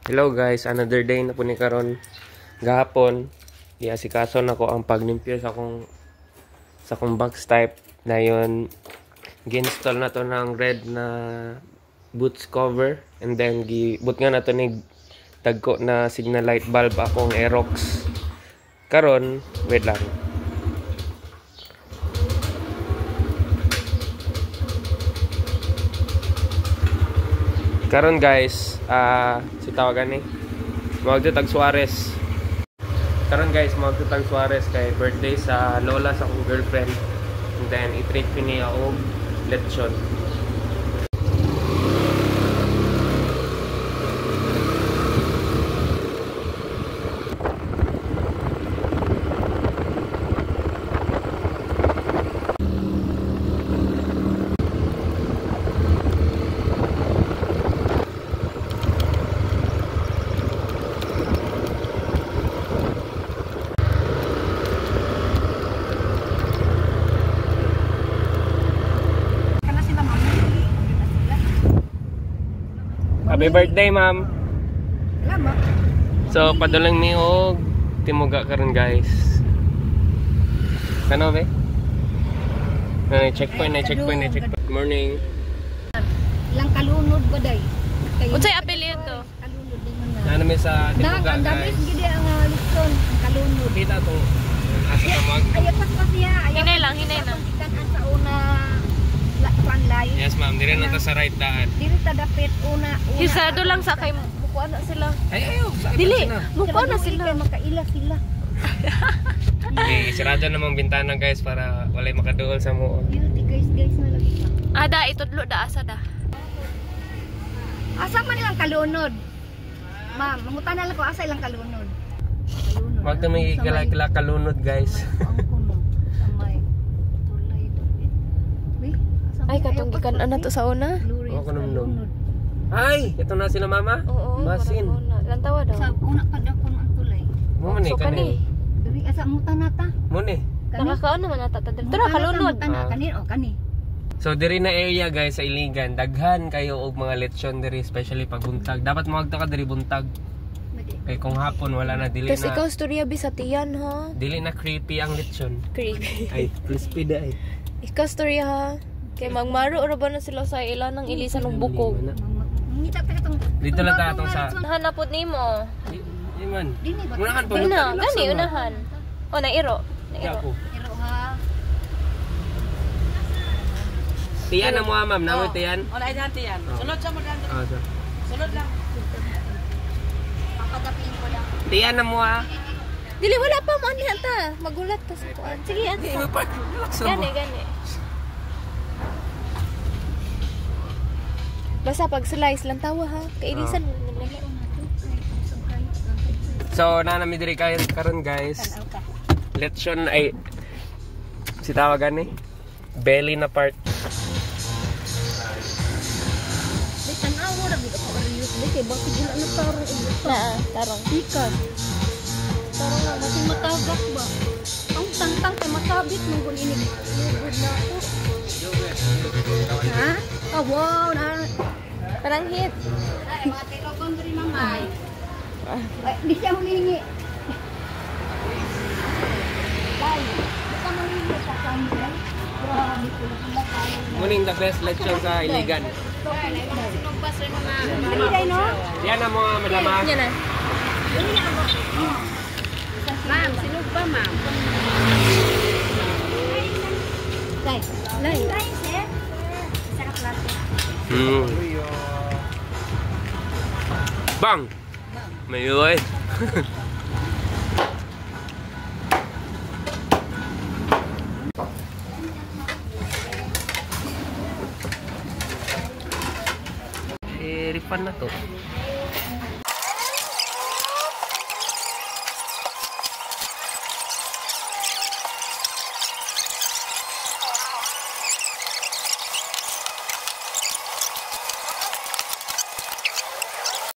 Hello guys, another day na po ni karon. Gahapon, iasikaso na ko ang paglimpyo sa akong box type na yon. Gi-install na to ng red na boots cover and then gibut nga na to ni tagko na signal light bulb akong Aerox. Karon, wait lang. Karon guys, si tawagan ni Magdutag Suarez. Karon guys, Magdutag Suarez kay birthday sa lola sa akong girlfriend. And then i-treat ko niya og lechon. Happy birthday, ma'am. Salamat. So, padulang mi og timuga karon guys. Kano be? Checkpoint. Good morning. Ilang kalunod ba day? Unsay apelyido to? Kalunod din man. Ano mi sa timuga Ang dami guys? gid ang lechon, ang kalunod. Kita to. Asa ka mag? Ayaw pa siya. Hinay lang. Ikan sa una panlay. Yes, ma'am. Dire na ta sa right daan. Dili ta dapit una. Hisado lang sa kay mukuha na sila. Ay, ayo. Dili, mukuha na sila. Makaila sila. Okay, sarado namang bintana guys para walay makaduol sa mo. Beauty guys na lagi ka. Ada itudlo da asa da. Asa man ilang kalunod? Ma'am, mangutan na lang ko asa ilang kalunod. Kalunod. Magta may kala kalunod guys. Ay katong gikan ana to sa una. Oo, kanumdum. Ay, ito na sila mama. Oo, basin. Lantawa daw. Sa una pa daw kuno ang tulay. Mo ni So, kani. Diri asa mutan nata. Mo ni. Nakakaon naman ata ta. Tara kalunod. Kani o kani. So diri na area guys sa Iligan, daghan kayo og mga lechon diri especially pag buntag. Dapat magta ka diri buntag. Kay kung hapon wala na dili Tapos na. ikaw storya bi sa tiyan ha. Dili na creepy ang lechon. Creepy. Ay, crispy da ay. Ikaw storya ha. Kay magmaro ra ba na sila sa ilan ng ilisan ng bukog. Ngita pa katong Dito lang ta atong sa Hanapod nimo. Di man. Dini ba? Unahan pa Una, gani unahan. O nairo. Ako. Pero ha. Tiyan na mo ma'am, namoy tiyan. Wala yan tiyan. Sunod sa mo dan. So. Sunod lang. Papadapin ko lang. Tiyan na mo ha. Dili wala pa mo ani ta. Magulat ta sa kuan. Sige ate. Gani. Basta pag slice lang tawa ha. Kainisan mo naman. So, nanami diri kayo karon guys. Lechon ay si tawagan ni belly na part. Di tanaw ra gid ako arius di kay bakit gila na tarong Na, tarong. ikan. Tarong na kasi matagak ba. Ang tangtang kay makabit mong gun ini. Lugod na ako. Ha? Oh wow na. Parang hit. Ay mga tilogon diri mamay. Ay di siya humingi. Dai, di ka humingi sa kanila. Grabe ko na kayo. Muning the best lechon sa Iligan. Dili dai no? Tiyan na mo madam. Yan na. Ma'am, sinug ba ma'am? Dai, dai. Dai, sir. Sarap lahat. Bang. Mayoy. Refund na to.